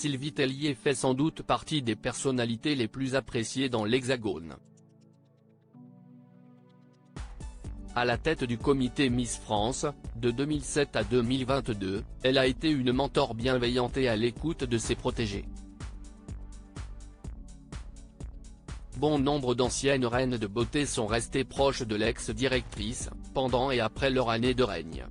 Sylvie Tellier fait sans doute partie des personnalités les plus appréciées dans l'Hexagone. À la tête du comité Miss France, de 2007 à 2022, elle a été une mentor bienveillante et à l'écoute de ses protégés. Bon nombre d'anciennes reines de beauté sont restées proches de l'ex-directrice, pendant et après leur année de règne.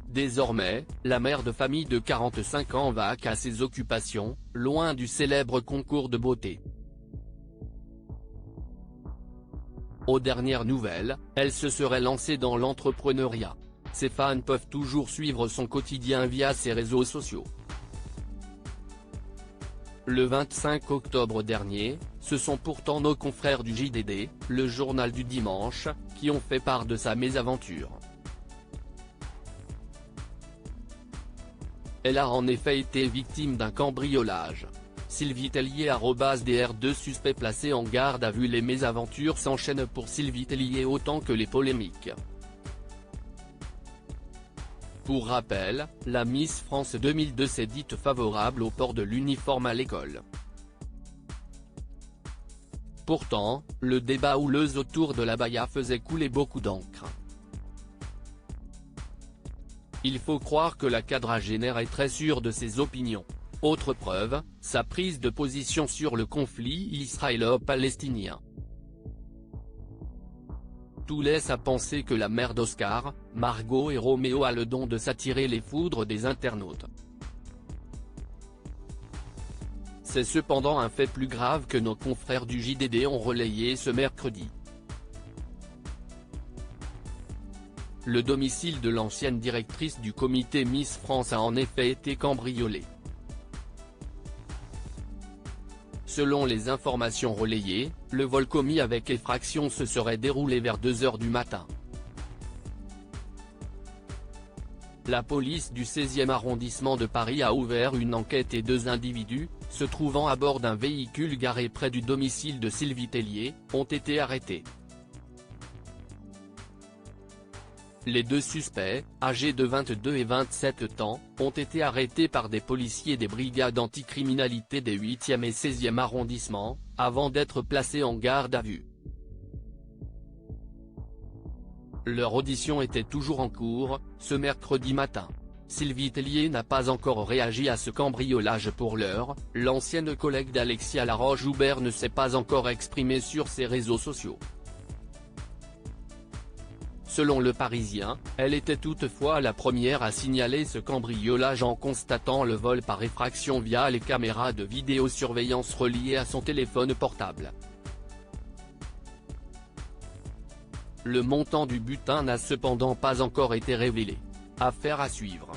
Désormais, la mère de famille de 45 ans vaque à ses occupations, loin du célèbre concours de beauté. Aux dernières nouvelles, elle se serait lancée dans l'entrepreneuriat. Ses fans peuvent toujours suivre son quotidien via ses réseaux sociaux. Le 25 octobre dernier, ce sont pourtant nos confrères du JDD, le journal du dimanche, qui ont fait part de sa mésaventure. Elle a en effet été victime d'un cambriolage. Sylvie Tellier @DR2 suspect placé en garde à vue. Les mésaventures s'enchaînent pour Sylvie Tellier autant que les polémiques. Pour rappel, la Miss France 2002 s'est dite favorable au port de l'uniforme à l'école. Pourtant, le débat houleux autour de l'abaya faisait couler beaucoup d'encre. Il faut croire que la quadragénaire est très sûre de ses opinions. Autre preuve, sa prise de position sur le conflit israélo-palestinien. Tout laisse à penser que la mère d'Oscar, Margot et Roméo a le don de s'attirer les foudres des internautes. C'est cependant un fait plus grave que nos confrères du JDD ont relayé ce mercredi. Le domicile de l'ancienne directrice du comité Miss France a en effet été cambriolé. Selon les informations relayées, le vol commis avec effraction se serait déroulé vers 2 h du matin. La police du 16e arrondissement de Paris a ouvert une enquête et 2 individus, se trouvant à bord d'un véhicule garé près du domicile de Sylvie Tellier, ont été arrêtés. Les 2 suspects, âgés de 22 et 27 ans, ont été arrêtés par des policiers des brigades anticriminalité des 8e et 16e arrondissements, avant d'être placés en garde à vue. Leur audition était toujours en cours, ce mercredi matin. Sylvie Tellier n'a pas encore réagi à ce cambriolage pour l'heure, l'ancienne collègue d'Alexia Laroche-Joubert ne s'est pas encore exprimée sur ses réseaux sociaux. Selon Le Parisien, elle était toutefois la première à signaler ce cambriolage en constatant le vol par effraction via les caméras de vidéosurveillance reliées à son téléphone portable. Le montant du butin n'a cependant pas encore été révélé. Affaire à suivre.